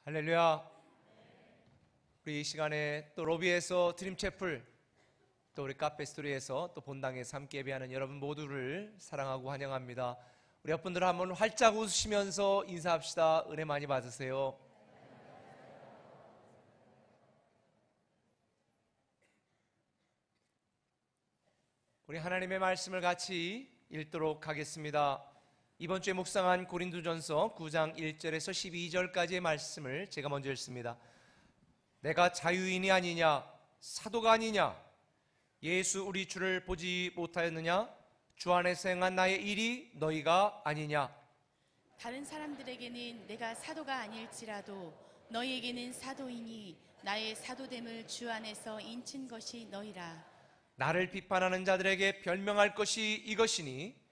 할렐루야. 우리 이 시간에 또 로비에서 드림채플, 또 우리 카페스토리에서 또 본당에서 함께 예배하는 여러분 모두를 사랑하고 환영합니다. 우리 여러분들 한번 활짝 웃으시면서 인사합시다. 은혜 많이 받으세요. 우리 하나님의 말씀을 같이 읽도록 하겠습니다. 이번 주에 묵상한 고린도전서 9장 1절에서 12절까지의 말씀을 제가 먼저 읽습니다. 내가 자유인이 아니냐, 사도가 아니냐, 예수 우리 주를 보지 못하였느냐, 주 안에서 행한 나의 일이 너희가 아니냐. 다른 사람들에게는 내가 사도가 아닐지라도 너희에게는 사도이니 나의 사도됨을 주 안에서 인친 것이 너희라. 나를 비판하는 자들에게 별명할 것이 이것이니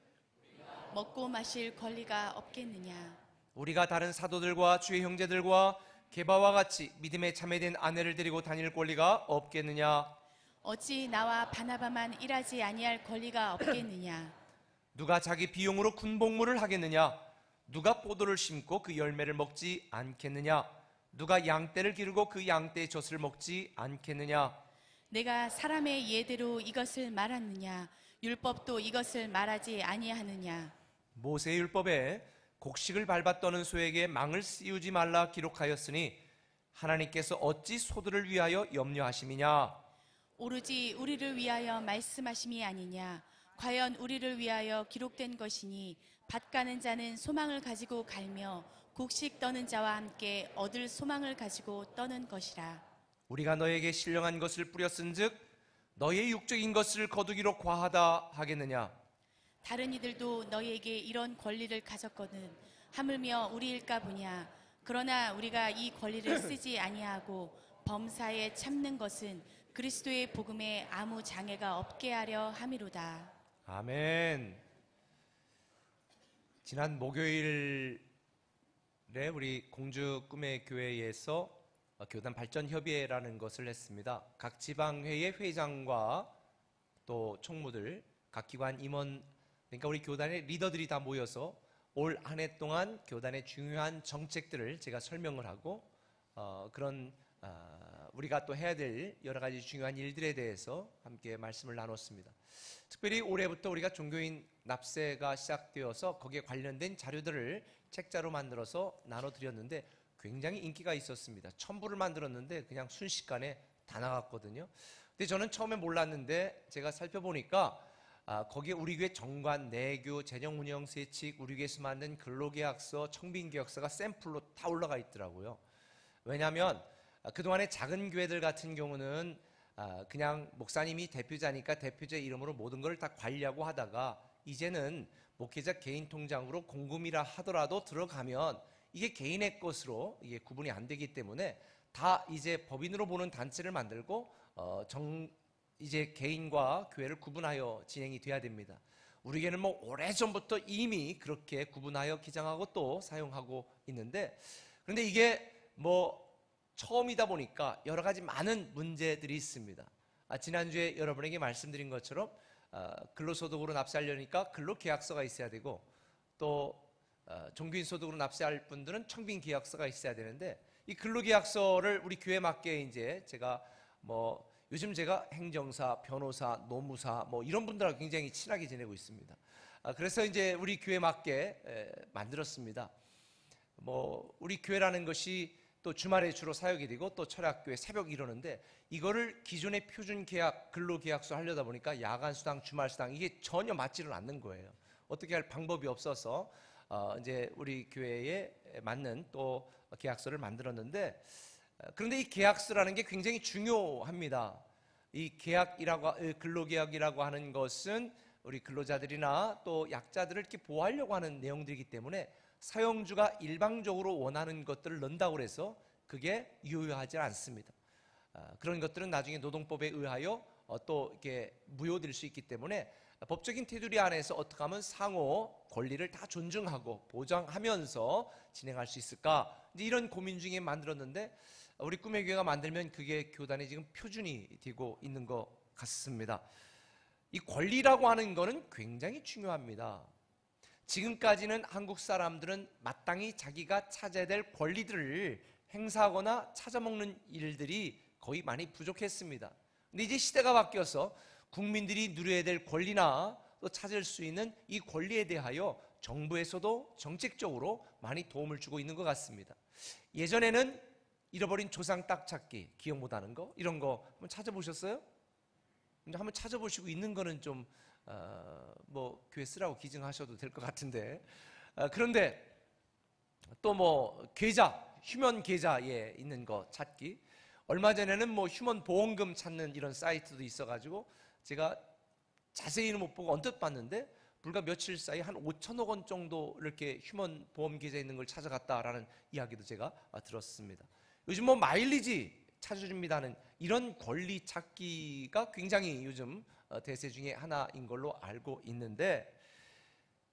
먹고 마실 권리가 없겠느냐. 우리가 다른 사도들과 주의 형제들과 게바와 같이 믿음에 참여된 아내를 데리고 다닐 권리가 없겠느냐. 어찌 나와 바나바만 일하지 아니할 권리가 없겠느냐. 누가 자기 비용으로 군복무를 하겠느냐. 누가 포도를 심고 그 열매를 먹지 않겠느냐. 누가 양떼를 기르고 그 양떼의 젖을 먹지 않겠느냐. 내가 사람의 예대로 이것을 말하느냐. 율법도 이것을 말하지 아니하느냐. 모세의 율법에 곡식을 밟아 떠는 소에게 망을 씌우지 말라 기록하였으니 하나님께서 어찌 소들을 위하여 염려하심이냐. 오로지 우리를 위하여 말씀하심이 아니냐. 과연 우리를 위하여 기록된 것이니 밭 가는 자는 소망을 가지고 갈며 곡식 떠는 자와 함께 얻을 소망을 가지고 떠는 것이라. 우리가 너에게 신령한 것을 뿌렸은즉 너의 육적인 것을 거두기로 과하다 하겠느냐. 다른 이들도 너희에게 이런 권리를 가졌거든 하물며 우리일까 보냐. 그러나 우리가 이 권리를 쓰지 아니하고 범사에 참는 것은 그리스도의 복음에 아무 장애가 없게 하려 함이로다. 아멘. 지난 목요일에 우리 공주 꿈의 교회에서 교단 발전 협의회라는 것을 했습니다. 각 지방회의 회장과 또 총무들, 각 기관 임원, 그러니까 우리 교단의 리더들이 다 모여서 올 한 해 동안 교단의 중요한 정책들을 제가 설명을 하고 우리가 또 해야 될 여러 가지 중요한 일들에 대해서 함께 말씀을 나눴습니다. 특별히 올해부터 우리가 종교인 납세가 시작되어서 거기에 관련된 자료들을 책자로 만들어서 나눠드렸는데 굉장히 인기가 있었습니다. 1000부를 만들었는데 그냥 순식간에 다 나갔거든요. 근데 저는 처음에 몰랐는데 제가 살펴보니까 거기에 우리 교회 정관, 내교, 재정운영, 세칙, 우리 교회에서 만든 근로계약서, 청빈계약서가 샘플로 다 올라가 있더라고요. 왜냐하면 그동안의 작은 교회들 같은 경우는 그냥 목사님이 대표자니까 대표자 이름으로 모든 걸 다 관리하고 하다가 이제는 목회자 개인 통장으로 공금이라 하더라도 들어가면 이게 개인의 것으로 이게 구분이 안 되기 때문에 다 이제 법인으로 보는 단체를 만들고 이제 개인과 교회를 구분하여 진행이 돼야 됩니다. 우리 교회는 뭐 오래전부터 이미 그렇게 구분하여 기장하고 또 사용하고 있는데, 그런데 이게 뭐 처음이다 보니까 여러 가지 많은 문제들이 있습니다. 지난주에 여러분에게 말씀드린 것처럼 근로소득으로 납세하려니까 근로계약서가 있어야 되고, 또 종교인 소득으로 납세할 분들은 청빈계약서가 있어야 되는데, 이 근로계약서를 우리 교회 맞게 이제 제가 요즘 제가 행정사, 변호사, 노무사 이런 분들하고 굉장히 친하게 지내고 있습니다. 그래서 이제 우리 교회 맞게 만들었습니다. 우리 교회라는 것이 또 주말에 주로 사역이 되고 또 철학교회 새벽 이러는데, 이거를 기존의 표준 계약, 근로계약서 하려다 보니까 야간 수당, 주말 수당 이게 전혀 맞지를 않는 거예요. 어떻게 할 방법이 없어서 이제 우리 교회에 맞는 또 계약서를 만들었는데, 그런데 이 계약서라는 게 굉장히 중요합니다. 이 근로계약이라고 하는 것은 우리 근로자들이나 또 약자들을 이렇게 보호하려고 하는 내용들이기 때문에 사용주가 일방적으로 원하는 것들을 넣는다고 해서 그게 유효하지 않습니다. 그런 것들은 나중에 노동법에 의하여 또 이렇게 무효될 수 있기 때문에 법적인 테두리 안에서 어떻게 하면 상호 권리를 다 존중하고 보장하면서 진행할 수 있을까, 이제 이런 고민 중에 만들었는데, 우리 꿈의 교회가 만들면 그게 교단의 지금 표준이 되고 있는 것 같습니다. 이 권리라고 하는 거는 굉장히 중요합니다. 지금까지는 한국 사람들은 마땅히 자기가 찾아야 될 권리들을 행사하거나 찾아먹는 일들이 거의 많이 부족했습니다. 근데 이제 시대가 바뀌어서 국민들이 누려야 될 권리나 또 찾을 수 있는 이 권리에 대하여 정부에서도 정책적으로 많이 도움을 주고 있는 것 같습니다. 예전에는 잃어버린 조상 땅 찾기, 기억 못하는 거 이런 거 한번 찾아보셨어요? 한번 찾아보시고 있는 거는 좀 뭐 교회 쓰라고 기증하셔도 될 것 같은데, 그런데 또 뭐 계좌, 휴먼 계좌에 있는 거 찾기, 얼마 전에는 뭐 휴먼 보험금 찾는 이런 사이트도 있어가지고 제가 자세히는 못 보고 언뜻 봤는데 불과 며칠 사이 한 5천억 원 정도 이렇게 휴먼 보험 계좌에 있는 걸 찾아갔다라는 이야기도 제가 들었습니다. 요즘 뭐 마일리지 찾아줍니다는 이런 권리 찾기가 굉장히 요즘 대세 중에 하나인 걸로 알고 있는데,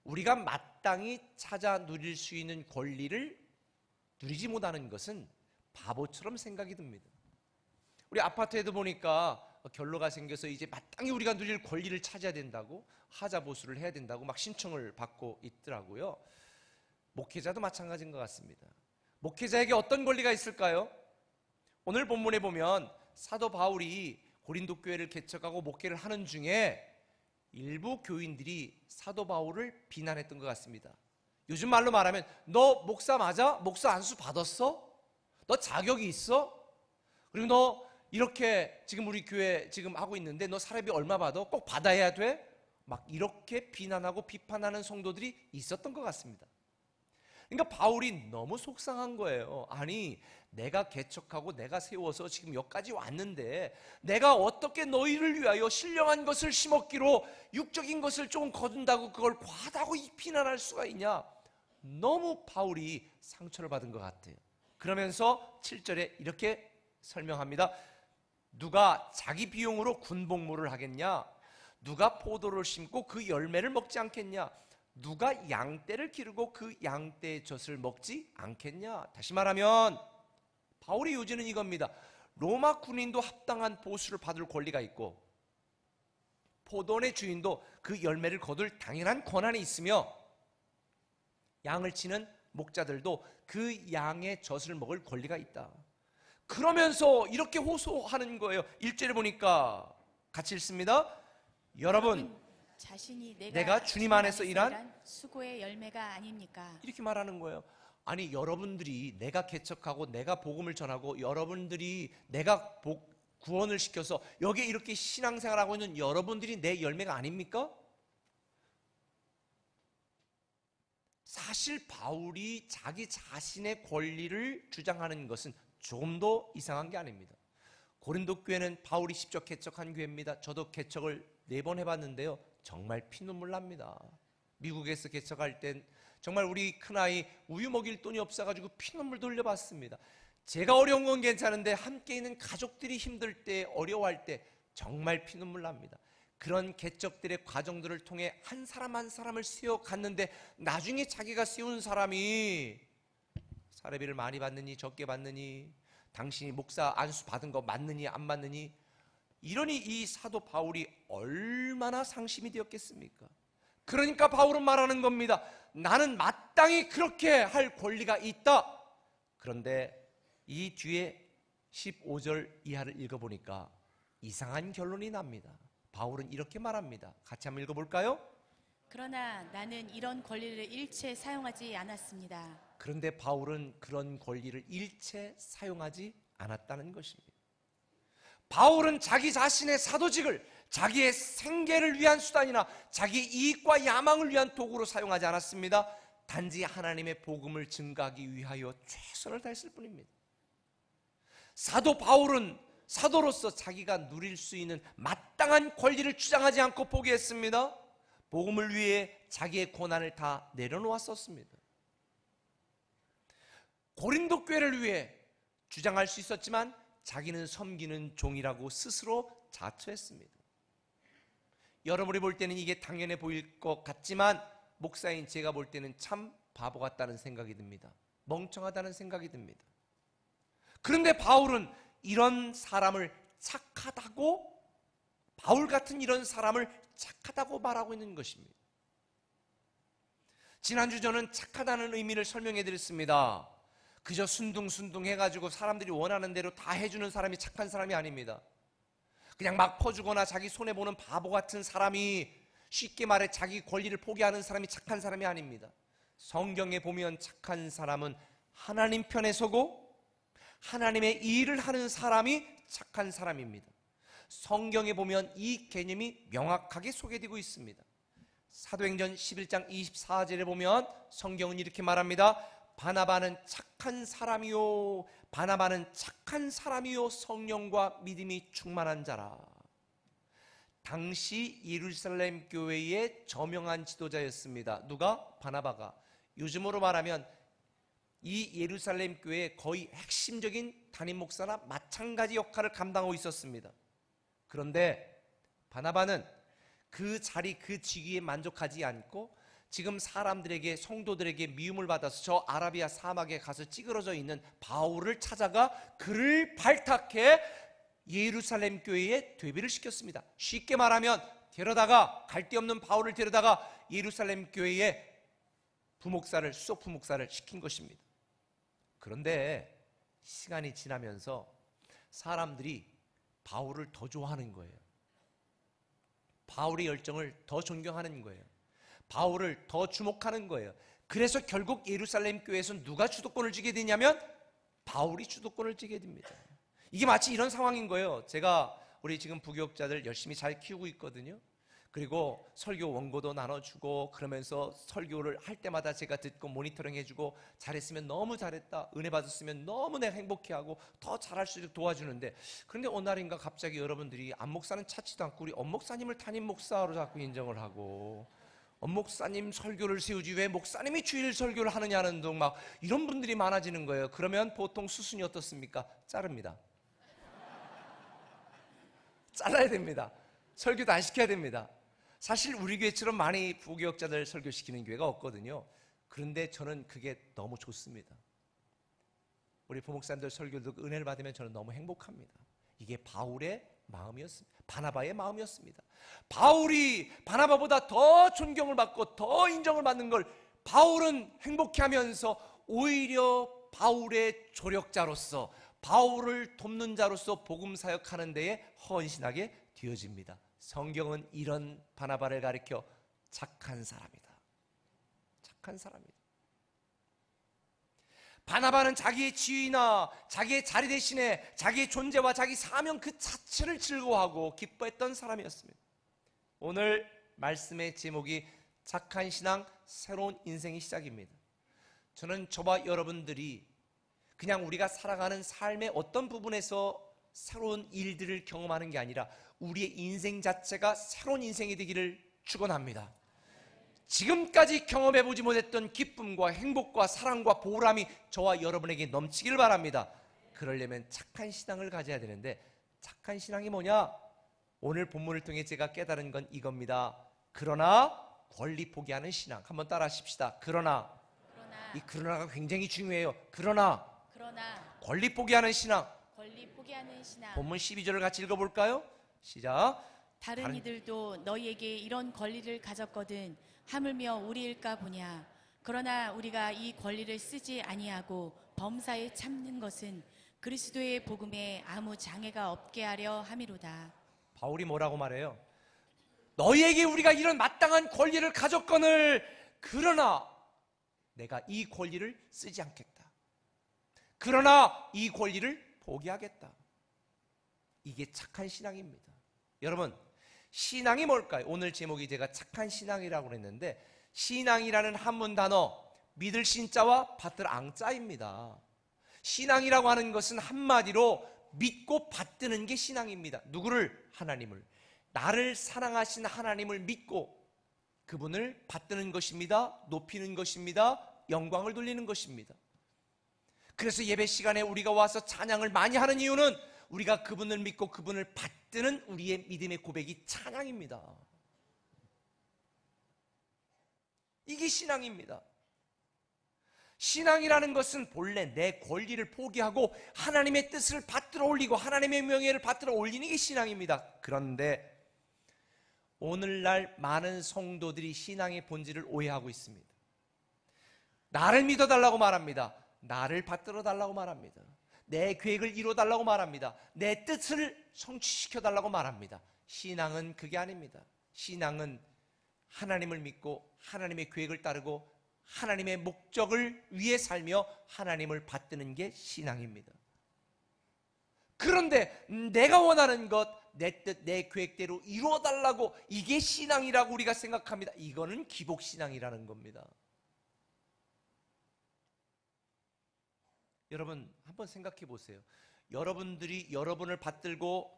우리가 마땅히 찾아 누릴 수 있는 권리를 누리지 못하는 것은 바보처럼 생각이 듭니다. 우리 아파트에도 보니까 결로가 생겨서 이제 마땅히 우리가 누릴 권리를 찾아야 된다고 하자보수를 해야 된다고 막 신청을 받고 있더라고요. 목회자도 마찬가지인 것 같습니다. 목회자에게 어떤 권리가 있을까요? 오늘 본문에 보면 사도 바울이 고린도 교회를 개척하고 목회를 하는 중에 일부 교인들이 사도 바울을 비난했던 것 같습니다. 요즘 말로 말하면 너 목사 맞아? 목사 안수 받았어? 너 자격이 있어? 그리고 너 이렇게 지금 우리 교회 지금 하고 있는데 너 사례비 얼마 받아? 꼭 받아야 돼? 막 이렇게 비난하고 비판하는 성도들이 있었던 것 같습니다. 그러니까 바울이 너무 속상한 거예요. 아니, 내가 개척하고 내가 세워서 지금 여기까지 왔는데 내가 어떻게 너희를 위하여 신령한 것을 심었기로 육적인 것을 조금 거둔다고 그걸 과하다고 비난할 수가 있냐? 너무 바울이 상처를 받은 것 같아요. 그러면서 7절에 이렇게 설명합니다. 누가 자기 비용으로 군복무를 하겠냐? 누가 포도를 심고 그 열매를 먹지 않겠냐? 누가 양떼를 기르고 그 양떼의 젖을 먹지 않겠냐? 다시 말하면 바울의 요지는 이겁니다. 로마 군인도 합당한 보수를 받을 권리가 있고 포도원의 주인도 그 열매를 거둘 당연한 권한이 있으며 양을 치는 목자들도 그 양의 젖을 먹을 권리가 있다. 그러면서 이렇게 호소하는 거예요. 1절에 보니까 같이 읽습니다. 여러분 자신이 내가 주님 안에서 일한 수고의 열매가 아닙니까? 이렇게 말하는 거예요. 아니, 여러분들이 내가 개척하고 내가 복음을 전하고 여러분들이 내가 구원을 시켜서 여기에 이렇게 신앙생활하고 있는 여러분들이 내 열매가 아닙니까? 사실 바울이 자기 자신의 권리를 주장하는 것은 조금도 이상한 게 아닙니다. 고린도 교회는 바울이 직접 개척한 교회입니다. 저도 개척을 4번 해봤는데요, 정말 피눈물 납니다. 미국에서 개척할 땐 정말 우리 큰아이 우유 먹일 돈이 없어가지고 피눈물 돌려봤습니다. 제가 어려운 건 괜찮은데 함께 있는 가족들이 힘들 때, 어려워할 때 정말 피눈물 납니다. 그런 개척들의 과정들을 통해 한 사람 한 사람을 세워갔는데 나중에 자기가 세운 사람이 사례비를 많이 받느니 적게 받느니, 당신이 목사 안수 받은 거 맞느니 안 맞느니, 이러니 이 사도 바울이 얼마나 상심이 되었겠습니까? 그러니까 바울은 말하는 겁니다. 나는 마땅히 그렇게 할 권리가 있다. 그런데 이 뒤에 15절 이하를 읽어보니까 이상한 결론이 납니다. 바울은 이렇게 말합니다. 같이 한번 읽어볼까요? 그러나 나는 이런 권리를 일체 사용하지 않았습니다. 그런데 바울은 그런 권리를 일체 사용하지 않았다는 것입니다. 바울은 자기 자신의 사도직을 자기의 생계를 위한 수단이나 자기 이익과 야망을 위한 도구로 사용하지 않았습니다. 단지 하나님의 복음을 증가하기 위하여 최선을 다했을 뿐입니다. 사도 바울은 사도로서 자기가 누릴 수 있는 마땅한 권리를 주장하지 않고 포기했습니다. 복음을 위해 자기의 고난을 다 내려놓았었습니다. 고린도 교회를 위해 주장할 수 있었지만 자기는 섬기는 종이라고 스스로 자처했습니다. 여러분이 볼 때는 이게 당연해 보일 것 같지만 목사인 제가 볼 때는 참 바보 같다는 생각이 듭니다. 멍청하다는 생각이 듭니다. 그런데 바울은 이런 사람을 착하다고, 바울 같은 이런 사람을 착하다고 말하고 있는 것입니다. 지난주 저는 착하다는 의미를 설명해 드렸습니다. 그저 순둥순둥 해가지고 사람들이 원하는 대로 다 해주는 사람이 착한 사람이 아닙니다. 그냥 막 퍼주거나 자기 손해보는 바보 같은 사람이, 쉽게 말해 자기 권리를 포기하는 사람이 착한 사람이 아닙니다. 성경에 보면 착한 사람은 하나님 편에 서고 하나님의 일을 하는 사람이 착한 사람입니다. 성경에 보면 이 개념이 명확하게 소개되고 있습니다. 사도행전 11장 24절에 보면 성경은 이렇게 말합니다. 바나바는 착한 사람이요, 바나바는 착한 사람이요, 성령과 믿음이 충만한 자라. 당시 예루살렘 교회의 저명한 지도자였습니다. 누가? 바나바가. 요즘으로 말하면 이 예루살렘 교회의 거의 핵심적인 담임 목사나 마찬가지 역할을 감당하고 있었습니다. 그런데 바나바는 그 자리, 그 직위에 만족하지 않고 지금 사람들에게, 성도들에게 미움을 받아서 저 아라비아 사막에 가서 찌그러져 있는 바울을 찾아가 그를 발탁해 예루살렘 교회에 되비를 시켰습니다. 쉽게 말하면 데려다가, 갈데 없는 바울을 데려다가 예루살렘 교회에 부목사를, 수석 부목사를 시킨 것입니다. 그런데 시간이 지나면서 사람들이 바울을 더 좋아하는 거예요. 바울의 열정을 더 존경하는 거예요. 바울을 더 주목하는 거예요. 그래서 결국 예루살렘 교회에서 누가 주도권을 쥐게 되냐면 바울이 주도권을 쥐게 됩니다. 이게 마치 이런 상황인 거예요. 제가 우리 지금 부교육자들 열심히 잘 키우고 있거든요. 그리고 설교 원고도 나눠주고 그러면서 설교를 할 때마다 제가 듣고 모니터링 해주고 잘했으면 너무 잘했다, 은혜 받았으면 너무 내가 행복해하고 더 잘할 수 있도록 도와주는데, 그런데 어느 날인가 갑자기 여러분들이 안 목사는 찾지도 않고 우리 엄 목사님을 담임 목사로 자꾸 인정을 하고, 엄 목사님 설교를 세우지 왜 목사님이 주일 설교를 하느냐는 등 막 이런 분들이 많아지는 거예요. 그러면 보통 수순이 어떻습니까? 자릅니다. 잘라야 됩니다. 설교도 안 시켜야 됩니다. 사실 우리 교회처럼 많이 부교역자들 설교시키는 교회가 없거든요. 그런데 저는 그게 너무 좋습니다. 우리 부목사님들 설교도 은혜를 받으면 저는 너무 행복합니다. 이게 바울의 마음이었습니다. 바나바의 마음이었습니다. 바울이 바나바보다 더 존경을 받고 더 인정을 받는 걸 바울은 행복해하면서 오히려 바울의 조력자로서, 바울을 돕는 자로서 복음 사역하는 데에 헌신하게 되어집니다. 성경은 이런 바나바를 가리켜 착한 사람이다, 착한 사람이다. 바나바는 자기의 지위나 자기의 자리 대신에 자기의 존재와 자기 사명 그 자체를 즐거워하고 기뻐했던 사람이었습니다. 오늘 말씀의 제목이 착한 신앙, 새로운 인생의 시작입니다. 저는 저와 여러분들이 그냥 우리가 살아가는 삶의 어떤 부분에서 새로운 일들을 경험하는 게 아니라 우리의 인생 자체가 새로운 인생이 되기를 축원합니다. 지금까지 경험해보지 못했던 기쁨과 행복과 사랑과 보람이 저와 여러분에게 넘치길 바랍니다. 그러려면 착한 신앙을 가져야 되는데, 착한 신앙이 뭐냐? 오늘 본문을 통해 제가 깨달은 건 이겁니다. 그러나 권리 포기하는 신앙. 한번 따라 하십시다. 그러나. 이 그러나가 굉장히 중요해요. 그러나 권리 포기하는 신앙. 권리 포기하는 신앙. 본문 12절을 같이 읽어볼까요? 시작. 다른 이들도 너희에게 이런 권리를 가졌거든 하물며 우리일까 보냐. 그러나 우리가 이 권리를 쓰지 아니하고 범사에 참는 것은 그리스도의 복음에 아무 장애가 없게 하려 함이로다. 바울이 뭐라고 말해요? 너희에게 우리가 이런 마땅한 권리를 가졌거늘 그러나 내가 이 권리를 쓰지 않겠다. 그러나 이 권리를 포기하겠다. 이게 착한 신앙입니다. 여러분, 신앙이 뭘까요? 오늘 제목이 제가 착한 신앙이라고 그랬는데, 신앙이라는 한문 단어 믿을 신자와 받들 앙자입니다. 신앙이라고 하는 것은 한마디로 믿고 받드는 게 신앙입니다. 누구를? 하나님을. 나를 사랑하신 하나님을 믿고 그분을 받드는 것입니다. 높이는 것입니다. 영광을 돌리는 것입니다. 그래서 예배 시간에 우리가 와서 찬양을 많이 하는 이유는 우리가 그분을 믿고 그분을 받드는 우리의 믿음의 고백이 찬양입니다. 이게 신앙입니다. 신앙이라는 것은 본래 내 권리를 포기하고 하나님의 뜻을 받들어 올리고 하나님의 명예를 받들어 올리는 게 신앙입니다. 그런데 오늘날 많은 성도들이 신앙의 본질을 오해하고 있습니다. 나를 믿어달라고 말합니다. 나를 받들어 달라고 말합니다. 내 계획을 이루어 달라고 말합니다. 내 뜻을 성취시켜 달라고 말합니다. 신앙은 그게 아닙니다. 신앙은 하나님을 믿고 하나님의 계획을 따르고 하나님의 목적을 위해 살며 하나님을 받드는 게 신앙입니다. 그런데 내가 원하는 것, 내 뜻, 내 계획대로 이루어달라고, 이게 신앙이라고 우리가 생각합니다. 이거는 기복신앙이라는 겁니다. 여러분 한번 생각해 보세요. 여러분들이 여러분을 받들고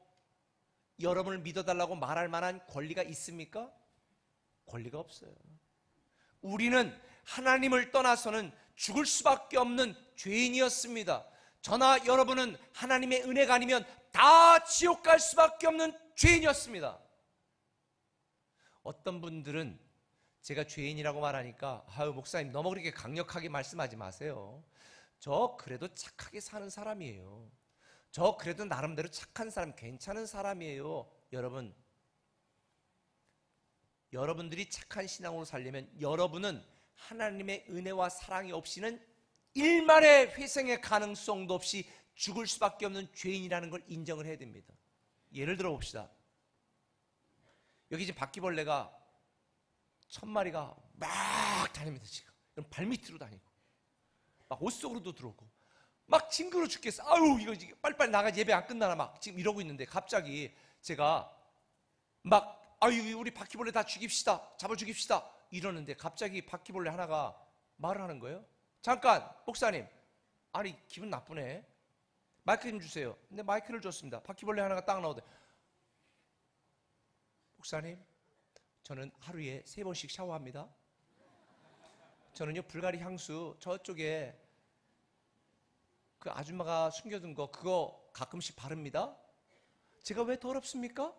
여러분을 믿어달라고 말할 만한 권리가 있습니까? 권리가 없어요. 우리는 하나님을 떠나서는 죽을 수밖에 없는 죄인이었습니다. 저나 여러분은 하나님의 은혜가 아니면 다 지옥 갈 수밖에 없는 죄인이었습니다. 어떤 분들은 제가 죄인이라고 말하니까 아유 목사님 너무 그렇게 강력하게 말씀하지 마세요. 저 그래도 착하게 사는 사람이에요. 저 그래도 나름대로 착한 사람, 괜찮은 사람이에요. 여러분들이 착한 신앙으로 살려면 여러분은 하나님의 은혜와 사랑이 없이는 일말의 회생의 가능성도 없이 죽을 수밖에 없는 죄인이라는 걸 인정을 해야 됩니다. 예를 들어 봅시다. 여기 지금 바퀴벌레가 1000마리가 막 다닙니다. 지금 발밑으로 다니고 막 옷 속으로도 들어오고 막 징그러 죽겠어. 아유 이거 빨리빨리 나가 예배 안 끝나나 막 지금 이러고 있는데 갑자기 제가 막 아유 우리 바퀴벌레 다 죽입시다, 잡아 죽입시다 이러는데 갑자기 바퀴벌레 하나가 말을 하는 거예요. 잠깐 목사님, 아니 기분 나쁘네, 마이크 좀 주세요. 근데 마이크를 줬습니다. 바퀴벌레 하나가 딱 나오대. 목사님, 저는 하루에 3번씩 샤워합니다. 저는요 불가리 향수 저쪽에 그 아줌마가 숨겨둔 거 그거 가끔씩 바릅니다. 제가 왜 더럽습니까?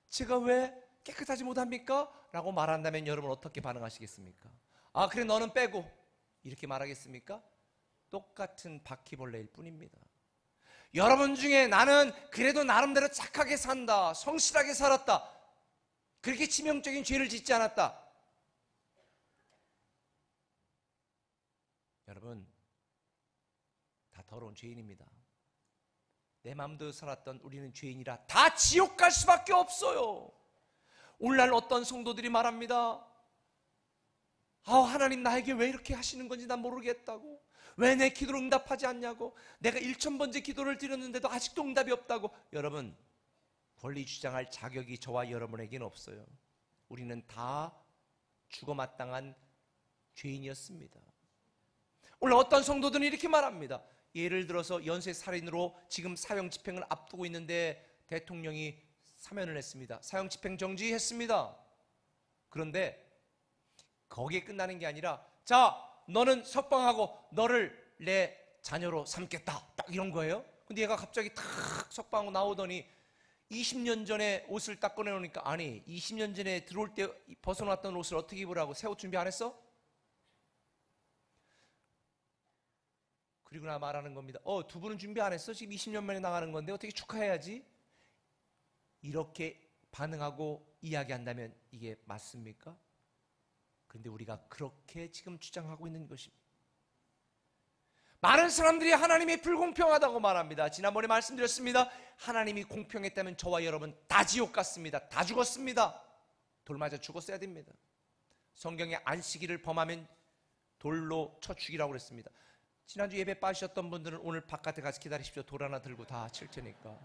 제가 왜 깨끗하지 못합니까? 라고 말한다면 여러분 어떻게 반응하시겠습니까? 아 그래 너는 빼고 이렇게 말하겠습니까? 똑같은 바퀴벌레일 뿐입니다. 여러분 중에 나는 그래도 나름대로 착하게 산다, 성실하게 살았다, 그렇게 치명적인 죄를 짓지 않았다. 여러분 다 더러운 죄인입니다. 내 마음대로 살았던 우리는 죄인이라 다 지옥 갈 수밖에 없어요. 오늘날 어떤 성도들이 말합니다. 하나님 나에게 왜 이렇게 하시는 건지 난 모르겠다고, 왜 내 기도를 응답하지 않냐고, 내가 1000번째 기도를 드렸는데도 아직도 응답이 없다고. 여러분 권리 주장할 자격이 저와 여러분에게는 없어요. 우리는 다 죽어 마땅한 죄인이었습니다. 오늘 어떤 성도들은 이렇게 말합니다. 예를 들어서 연쇄살인으로 지금 사형 집행을 앞두고 있는데 대통령이 사면을 했습니다. 사형 집행 정지했습니다. 그런데 거기에 끝나는 게 아니라 자 너는 석방하고 너를 내 자녀로 삼겠다 딱 이런 거예요. 근데 얘가 갑자기 탁 석방하고 나오더니 20년 전에 옷을 딱 꺼내놓으니까 아니 20년 전에 들어올 때 벗어놨던 옷을 어떻게 입으라고, 새 옷 준비 안 했어? 그리고 나 말하는 겁니다. 두 분은 준비 안 했어? 지금 20년 만에 나가는 건데 어떻게 축하해야지? 이렇게 반응하고 이야기한다면 이게 맞습니까? 그런데 우리가 그렇게 지금 주장하고 있는 것입니다. 많은 사람들이 하나님이 불공평하다고 말합니다. 지난번에 말씀드렸습니다. 하나님이 공평했다면 저와 여러분 다 지옥 갔습니다. 다 죽었습니다. 돌 맞아 죽었어야 됩니다. 성경에 안식일을 범하면 돌로 쳐 죽이라고 그랬습니다. 지난주 예배 빠지셨던 분들은 오늘 바깥에 가서 기다리십시오. 돌 하나 들고 다 칠 테니까.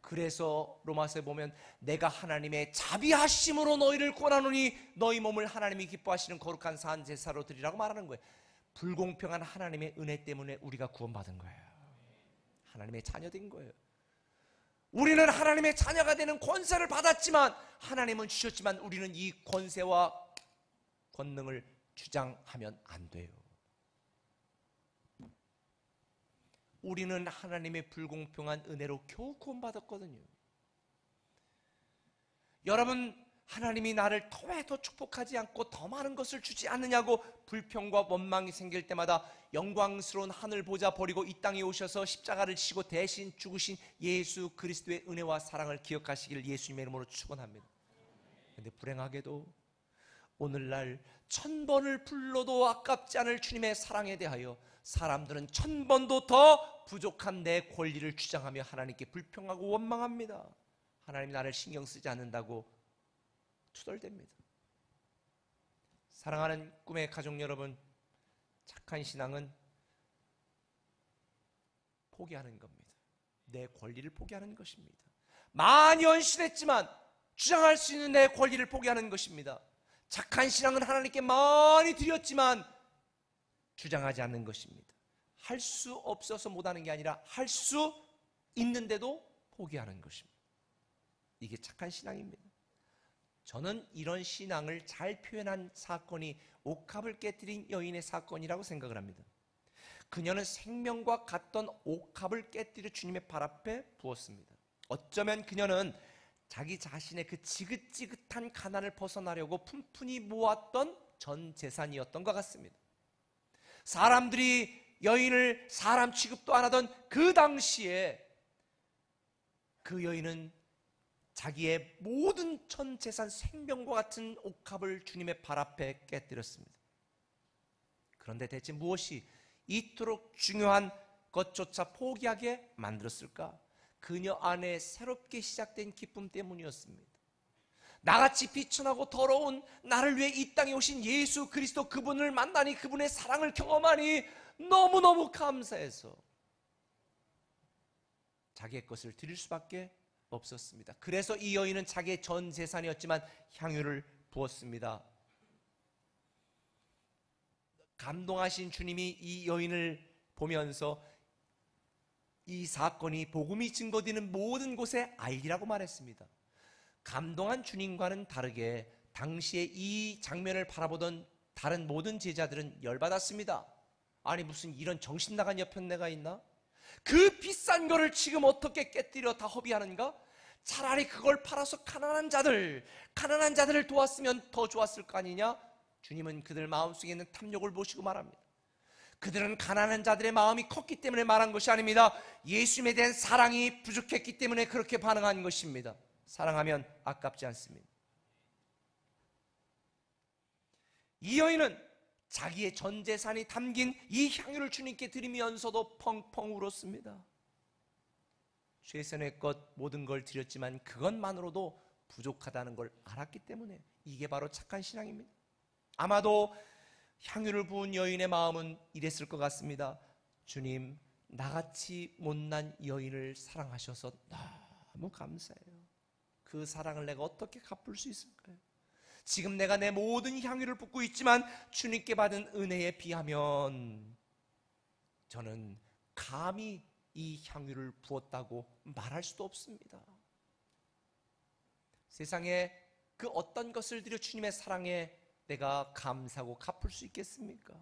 그래서 로마서에 보면 내가 하나님의 자비하심으로 너희를 구원하노니 너희 몸을 하나님이 기뻐하시는 거룩한 산 제사로 드리라고 말하는 거예요. 불공평한 하나님의 은혜 때문에 우리가 구원받은 거예요. 하나님의 자녀된 거예요. 우리는 하나님의 자녀가 되는 권세를 받았지만, 하나님은 주셨지만 우리는 이 권세와 권능을 주장하면 안 돼요. 우리는 하나님의 불공평한 은혜로 겨우 구원받았거든요. 여러분, 하나님이 나를 왜 더 축복하지 않고 더 많은 것을 주지 않느냐고 불평과 원망이 생길 때마다 영광스러운 하늘 보좌 버리고 이 땅에 오셔서 십자가를 지고 대신 죽으신 예수 그리스도의 은혜와 사랑을 기억하시길 예수님의 이름으로 축원합니다. 그런데 불행하게도 오늘날 1000번을 불러도 아깝지 않을 주님의 사랑에 대하여 사람들은 1000번도 더 부족한 내 권리를 주장하며 하나님께 불평하고 원망합니다. 하나님이 나를 신경 쓰지 않는다고 투덜댑니다. 사랑하는 꿈의 가족 여러분, 착한 신앙은 포기하는 겁니다. 내 권리를 포기하는 것입니다. 많이 헌신했지만 주장할 수 있는 내 권리를 포기하는 것입니다. 착한 신앙은 하나님께 많이 드렸지만 주장하지 않는 것입니다. 할 수 없어서 못하는 게 아니라 할 수 있는데도 포기하는 것입니다. 이게 착한 신앙입니다. 저는 이런 신앙을 잘 표현한 사건이 옥합을 깨뜨린 여인의 사건이라고 생각을 합니다. 그녀는 생명과 같던 옥합을 깨뜨려 주님의 발 앞에 부었습니다. 어쩌면 그녀는 자기 자신의 그 지긋지긋한 가난을 벗어나려고 푼푼히 모았던 전 재산이었던 것 같습니다. 사람들이 여인을 사람 취급도 안 하던 그 당시에 그 여인은 자기의 모든 전 재산, 생명과 같은 옥합을 주님의 발 앞에 깨뜨렸습니다. 그런데 대체 무엇이 이토록 중요한 것조차 포기하게 만들었을까? 그녀 안에 새롭게 시작된 기쁨 때문이었습니다. 나같이 비천하고 더러운 나를 위해 이 땅에 오신 예수 그리스도, 그분을 만나니, 그분의 사랑을 경험하니 너무너무 감사해서 자기의 것을 드릴 수밖에 없었습니다. 그래서 이 여인은 자기의 전 재산이었지만 향유를 부었습니다. 감동하신 주님이 이 여인을 보면서 이 사건이 복음이 증거되는 모든 곳에 알리라고 말했습니다. 감동한 주님과는 다르게 당시에 이 장면을 바라보던 다른 모든 제자들은 열받았습니다. 아니 무슨 이런 정신 나간 여편네가 있나? 그 비싼 거를 지금 어떻게 깨뜨려 다 허비하는가? 차라리 그걸 팔아서 가난한 자들을 도왔으면 더 좋았을 거 아니냐? 주님은 그들 마음속에 있는 탐욕을 보시고 말합니다. 그들은 가난한 자들의 마음이 컸기 때문에 말한 것이 아닙니다. 예수님에 대한 사랑이 부족했기 때문에 그렇게 반응한 것입니다. 사랑하면 아깝지 않습니다. 이 여인은 자기의 전 재산이 담긴 이 향유를 주님께 드리면서도 펑펑 울었습니다. 최선의 것 모든 걸 드렸지만 그것만으로도 부족하다는 걸 알았기 때문에 이게 바로 착한 신앙입니다. 아마도 향유를 부은 여인의 마음은 이랬을 것 같습니다. 주님, 나같이 못난 여인을 사랑하셔서 너무 감사해요. 그 사랑을 내가 어떻게 갚을 수 있을까요? 지금 내가 내 모든 향유를 붓고 있지만 주님께 받은 은혜에 비하면 저는 감히 이 향유를 부었다고 말할 수도 없습니다. 세상에 그 어떤 것을 들여 주님의 사랑에 내가 감사하고 갚을 수 있겠습니까?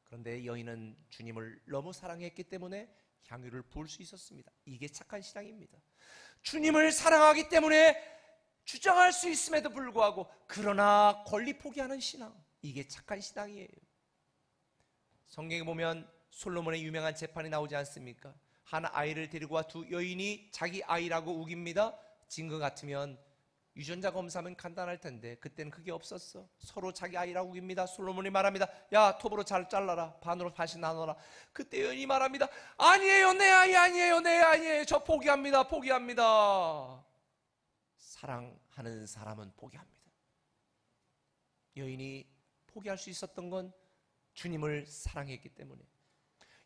그런데 여인은 주님을 너무 사랑했기 때문에 향유를 부을 수 있었습니다. 이게 착한 신앙입니다. 주님을 사랑하기 때문에 주장할 수 있음에도 불구하고 그러나 권리 포기하는 신앙, 이게 착한 신앙이에요. 성경에 보면 솔로몬의 유명한 재판이 나오지 않습니까? 한 아이를 데리고 와 두 여인이 자기 아이라고 우깁니다. 증거 같으면 유전자 검사하면 간단할 텐데 그때는 그게 없었어. 서로 자기 아이라고 우깁니다. 솔로몬이 말합니다. 야, 톱으로 잘 잘라라. 반으로 다시 나눠라. 그때 여인이 말합니다. 아니에요, 내 아이 아니에요, 내 아이예요. 저 포기합니다, 포기합니다. 사랑하는 사람은 포기합니다. 여인이 포기할 수 있었던 건 주님을 사랑했기 때문에,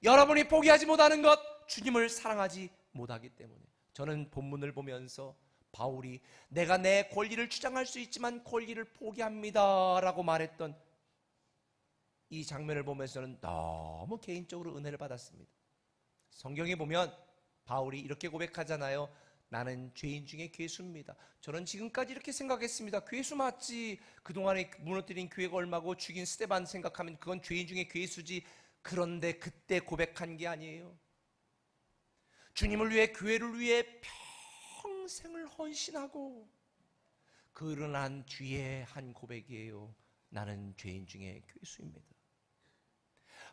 여러분이 포기하지 못하는 것, 주님을 사랑하지 못하기 때문에. 저는 본문을 보면서 바울이 내가 내 권리를 주장할 수 있지만 권리를 포기합니다 라고 말했던 이 장면을 보면서는 너무 개인적으로 은혜를 받았습니다. 성경에 보면 바울이 이렇게 고백하잖아요. 나는 죄인 중에 괴수입니다. 저는 지금까지 이렇게 생각했습니다. 괴수 맞지. 그동안에 무너뜨린 교회가 얼마고 죽인 스데반 생각하면 그건 죄인 중에 괴수지. 그런데 그때 고백한 게 아니에요. 주님을 위해, 교회를 위해 평생을 헌신하고 그러난 뒤에 한 고백이에요. 나는 죄인 중에 괴수입니다.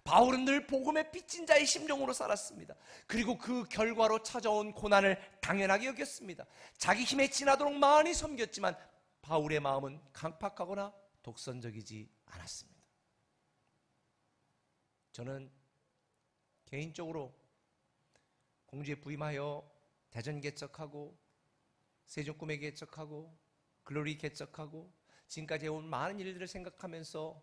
바울은 늘 복음의 빚진 자의 심령으로 살았습니다. 그리고 그 결과로 찾아온 고난을 당연하게 여겼습니다. 자기 힘에 지나도록 많이 섬겼지만 바울의 마음은 강팍하거나 독선적이지 않았습니다. 저는 개인적으로 공주에 부임하여 대전 개척하고 세종꿈에 개척하고 글로리 개척하고 지금까지 해온 많은 일들을 생각하면서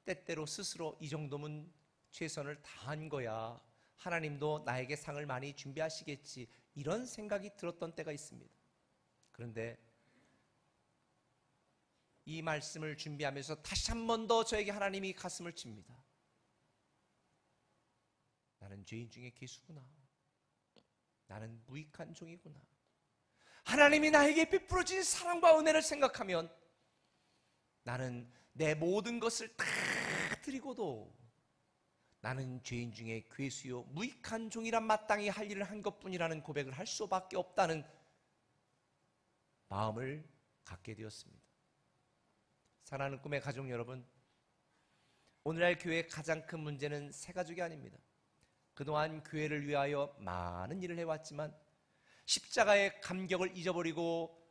때때로 스스로 이 정도면 최선을 다한 거야, 하나님도 나에게 상을 많이 준비하시겠지, 이런 생각이 들었던 때가 있습니다. 그런데 이 말씀을 준비하면서 다시 한 번 더 저에게 하나님이 가슴을 칩니다. 나는 죄인 중에 괴수구나. 나는 무익한 종이구나. 하나님이 나에게 베풀어진 사랑과 은혜를 생각하면 나는 내 모든 것을 다 드리고도 나는 죄인 중에 괴수요 무익한 종이란 마땅히 할 일을 한 것뿐이라는 고백을 할 수밖에 없다는 마음을 갖게 되었습니다. 사랑하는 꿈의 가족 여러분, 오늘날 교회의 가장 큰 문제는 새 가족이 아닙니다. 그동안 교회를 위하여 많은 일을 해왔지만 십자가의 감격을 잊어버리고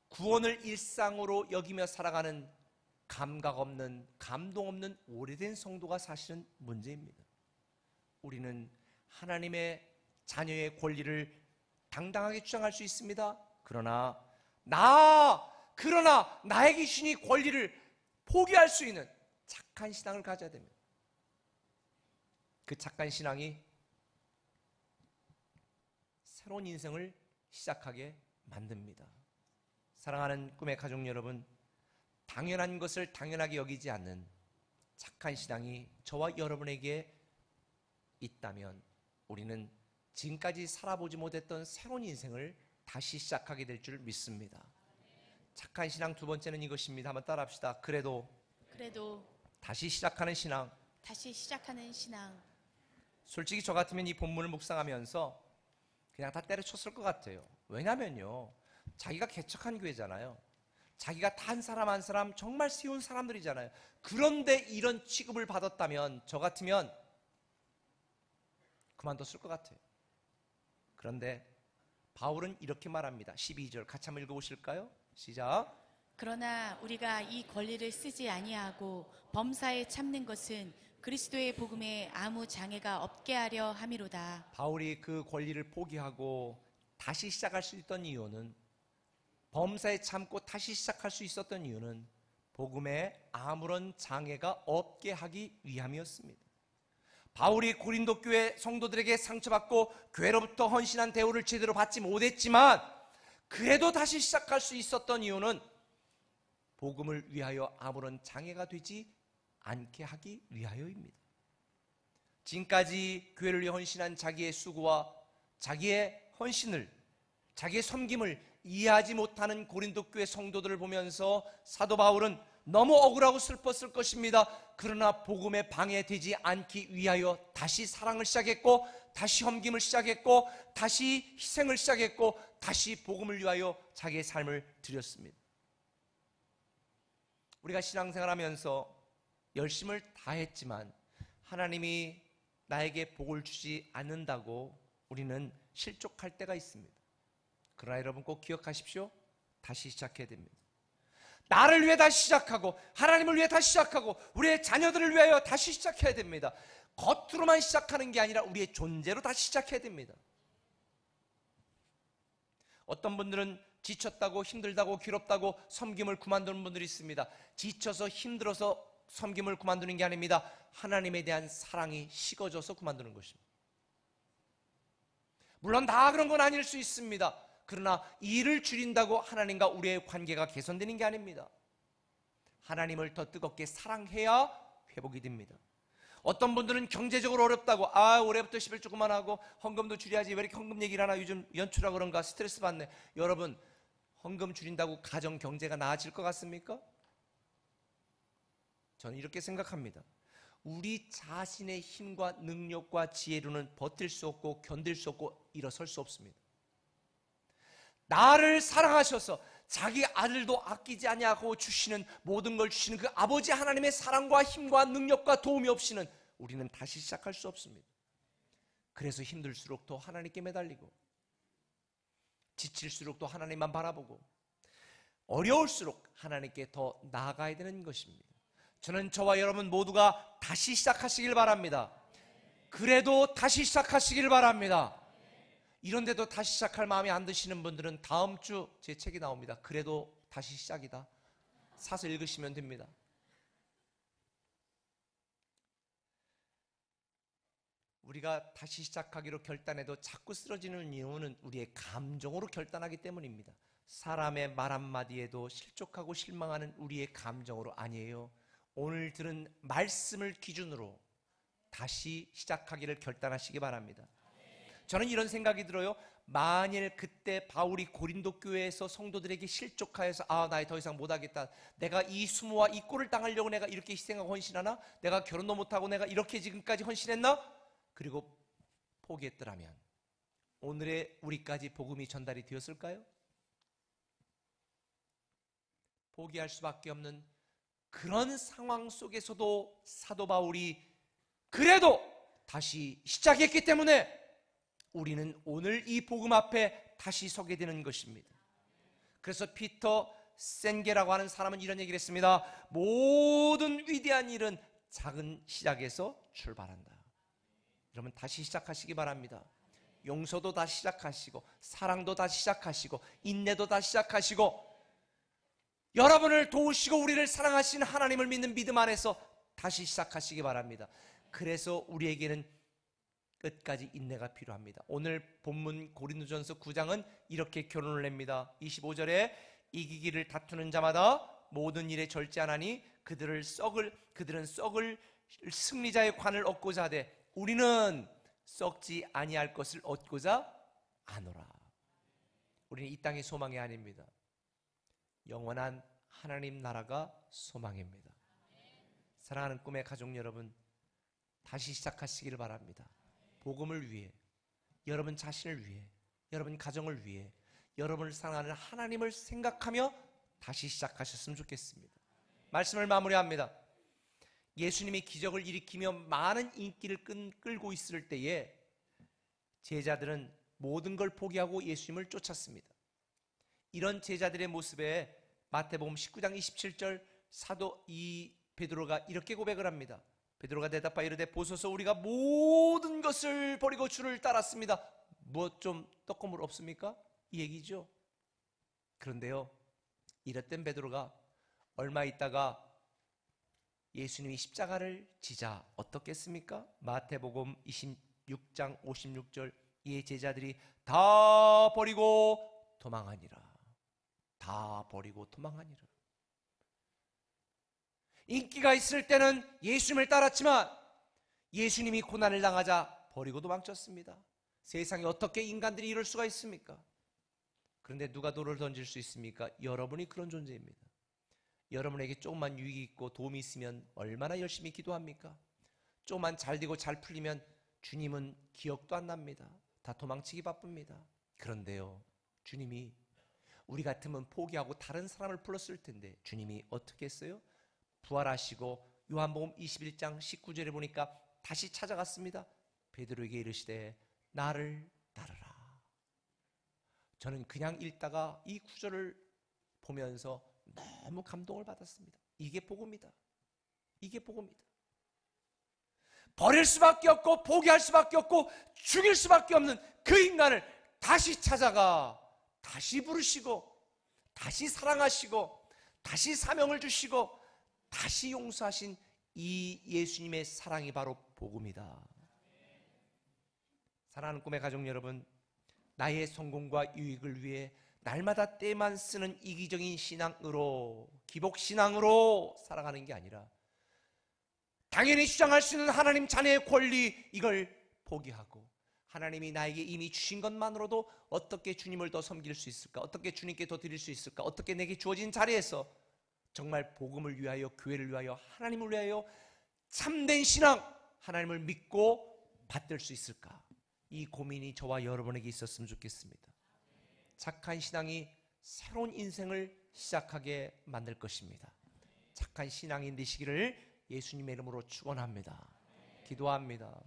구원을 일상으로 여기며 살아가는 감각 없는, 감동 없는 오래된 성도가 사실은 문제입니다. 우리는 하나님의 자녀의 권리를 당당하게 주장할 수 있습니다. 그러나 나에게 주신 이 권리를 포기할 수 있는 착한 신앙을 가져야 됩니다. 그 착한 신앙이 새로운 인생을 시작하게 만듭니다. 사랑하는 꿈의 가족 여러분, 당연한 것을 당연하게 여기지 않는 착한 신앙이 저와 여러분에게 있다면 우리는 지금까지 살아보지 못했던 새로운 인생을 다시 시작하게 될 줄 믿습니다. 착한 신앙 두 번째는 이것입니다. 한번 따라합시다. 그래도 다시 시작하는 신앙. 솔직히 저 같으면 이 본문을 묵상하면서 그냥 다 때려쳤을 것 같아요. 왜냐면요, 자기가 개척한 교회잖아요. 자기가 단 사람 한 사람 정말 세운 사람들이잖아요. 그런데 이런 취급을 받았다면 저 같으면 그만뒀을 것 같아요. 그런데 바울은 이렇게 말합니다. 12절 같이 한번 읽어보실까요? 시작. 그러나 우리가 이 권리를 쓰지 아니하고 범사에 참는 것은 그리스도의 복음에 아무 장애가 없게 하려 함이로다. 바울이 그 권리를 포기하고 다시 시작할 수 있던 이유는, 범사에 참고 다시 시작할 수 있었던 이유는 복음에 아무런 장애가 없게 하기 위함이었습니다. 바울이 고린도 교회 성도들에게 상처받고 교회로부터 헌신한 대우를 제대로 받지 못했지만 그래도 다시 시작할 수 있었던 이유는 복음을 위하여 아무런 장애가 되지 않게 하기 위하여입니다. 지금까지 교회를 위해 헌신한 자기의 수고와 자기의 헌신을, 자기의 섬김을 이해하지 못하는 고린도 교회 성도들을 보면서 사도 바울은 너무 억울하고 슬펐을 것입니다. 그러나 복음에 방해되지 않기 위하여 다시 사랑을 시작했고, 다시 섬김을 시작했고, 다시 희생을 시작했고, 다시 복음을 위하여 자기의 삶을 드렸습니다. 우리가 신앙생활하면서 열심을 다했지만 하나님이 나에게 복을 주지 않는다고 우리는 실족할 때가 있습니다. 그러나 여러분 꼭 기억하십시오. 다시 시작해야 됩니다. 나를 위해 다시 시작하고, 하나님을 위해 다시 시작하고, 우리의 자녀들을 위하여 다시 시작해야 됩니다. 겉으로만 시작하는 게 아니라 우리의 존재로 다시 시작해야 됩니다. 어떤 분들은 지쳤다고, 힘들다고, 괴롭다고 섬김을 그만두는 분들이 있습니다. 지쳐서 힘들어서 섬김을 그만두는 게 아닙니다. 하나님에 대한 사랑이 식어져서 그만두는 것입니다. 물론 다 그런 건 아닐 수 있습니다. 그러나 일을 줄인다고 하나님과 우리의 관계가 개선되는 게 아닙니다. 하나님을 더 뜨겁게 사랑해야 회복이 됩니다. 어떤 분들은 경제적으로 어렵다고, 올해부터 11조 그만하고 헌금도 줄여야지, 왜 이렇게 헌금 얘기를 하나, 요즘 연초라 그런가 스트레스 받네. 여러분, 헌금 줄인다고 가정 경제가 나아질 것 같습니까? 저는 이렇게 생각합니다. 우리 자신의 힘과 능력과 지혜로는 버틸 수 없고 견딜 수 없고 일어설 수 없습니다. 나를 사랑하셔서 자기 아들도 아끼지 아니하고 주시는, 모든 걸 주시는 그 아버지 하나님의 사랑과 힘과 능력과 도움이 없이는 우리는 다시 시작할 수 없습니다. 그래서 힘들수록 더 하나님께 매달리고, 지칠수록 더 하나님만 바라보고, 어려울수록 하나님께 더 나아가야 되는 것입니다. 저는 저와 여러분 모두가 다시 시작하시길 바랍니다. 그래도 다시 시작하시길 바랍니다. 이런데도 다시 시작할 마음이 안 드시는 분들은 다음 주 제 책이 나옵니다. 그래도 다시 시작이다. 사서 읽으시면 됩니다. 우리가 다시 시작하기로 결단해도 자꾸 쓰러지는 이유는 우리의 감정으로 결단하기 때문입니다. 사람의 말 한마디에도 실족하고 실망하는 우리의 감정으로 아니에요. 오늘 들은 말씀을 기준으로 다시 시작하기를 결단하시기 바랍니다. 저는 이런 생각이 들어요. 만일 그때 바울이 고린도 교회에서 성도들에게 실족하여서 나에 더 이상 못하겠다, 내가 이 수모와 이 꼴을 당하려고 내가 이렇게 희생하고 헌신하나, 내가 결혼도 못하고 내가 이렇게 지금까지 헌신했나, 그리고 포기했더라면 오늘의 우리까지 복음이 전달이 되었을까요? 포기할 수밖에 없는 그런 상황 속에서도 사도 바울이 그래도 다시 시작했기 때문에 우리는 오늘 이 복음 앞에 다시 서게 되는 것입니다. 그래서 피터 센게라고 하는 사람은 이런 얘기를 했습니다. 모든 위대한 일은 작은 시작에서 출발한다. 여러분 다시 시작하시기 바랍니다. 용서도 다시 시작하시고, 사랑도 다시 시작하시고, 인내도 다시 시작하시고, 여러분을 도우시고 우리를 사랑하신 하나님을 믿는 믿음 안에서 다시 시작하시기 바랍니다. 그래서 우리에게는 끝까지 인내가 필요합니다. 오늘 본문 고린도전서 9장은 이렇게 결론을 냅니다. 25절에 이기기를 다투는 자마다 모든 일에 절제하나니 그들은 썩을 승리자의 관을 얻고자 하되 우리는 썩지 아니할 것을 얻고자 하노라. 우리는 이 땅의 소망이 아닙니다. 영원한 하나님 나라가 소망입니다. 사랑하는 꿈의 가족 여러분, 다시 시작하시기를 바랍니다. 복음을 위해, 여러분 자신을 위해, 여러분 가정을 위해, 여러분을 사랑하는 하나님을 생각하며 다시 시작하셨으면 좋겠습니다. 말씀을 마무리합니다. 예수님이 기적을 일으키며 많은 인기를 끌고 있을 때에 제자들은 모든 걸 포기하고 예수님을 쫓았습니다. 이런 제자들의 모습에 마태복음 19장 27절 사도 베드로가 이렇게 고백을 합니다. 베드로가 대답하여 이르되 보소서 우리가 모든 것을 버리고 주를 따랐습니다. 뭐 좀 떡고물 없습니까? 이 얘기죠. 그런데요, 이랬던 베드로가 얼마 있다가 예수님이 십자가를 지자 어떻겠습니까? 마태복음 26장 56절 이에 제자들이 다 버리고 도망하니라. 다 버리고 도망하니라. 인기가 있을 때는 예수님을 따랐지만 예수님이 고난을 당하자 버리고 도망쳤습니다. 세상에 어떻게 인간들이 이럴 수가 있습니까? 그런데 누가 돌을 던질 수 있습니까? 여러분이 그런 존재입니다. 여러분에게 조금만 유익이 있고 도움이 있으면 얼마나 열심히 기도합니까? 조금만 잘 되고 잘 풀리면 주님은 기억도 안 납니다. 다 도망치기 바쁩니다. 그런데요, 주님이 우리 같으면 포기하고 다른 사람을 불렀을 텐데 주님이 어떻게 했어요? 부활하시고 요한복음 21장 19절에 보니까 다시 찾아갔습니다. 베드로에게 이르시되 나를 따르라. 저는 그냥 읽다가 이 구절을 보면서 너무 감동을 받았습니다. 이게 복음이다. 이게 복음이다. 버릴 수밖에 없고 포기할 수밖에 없고 죽일 수밖에 없는 그 인간을 다시 찾아가 다시 부르시고 다시 사랑하시고 다시 사명을 주시고 다시 용서하신 이 예수님의 사랑이 바로 복음이다. 사랑하는 꿈의 가족 여러분, 나의 성공과 유익을 위해 날마다 때만 쓰는 이기적인 신앙으로, 기복신앙으로 살아가는 게 아니라 당연히 주장할 수 있는 하나님 자녀의 권리, 이걸 포기하고 하나님이 나에게 이미 주신 것만으로도 어떻게 주님을 더 섬길 수 있을까, 어떻게 주님께 더 드릴 수 있을까, 어떻게 내게 주어진 자리에서 정말 복음을 위하여, 교회를 위하여, 하나님을 위하여 참된 신앙, 하나님을 믿고 받들 수 있을까, 이 고민이 저와 여러분에게 있었으면 좋겠습니다. 착한 신앙이 새로운 인생을 시작하게 만들 것입니다. 착한 신앙인 되시기를 예수님의 이름으로 축원합니다. 기도합니다.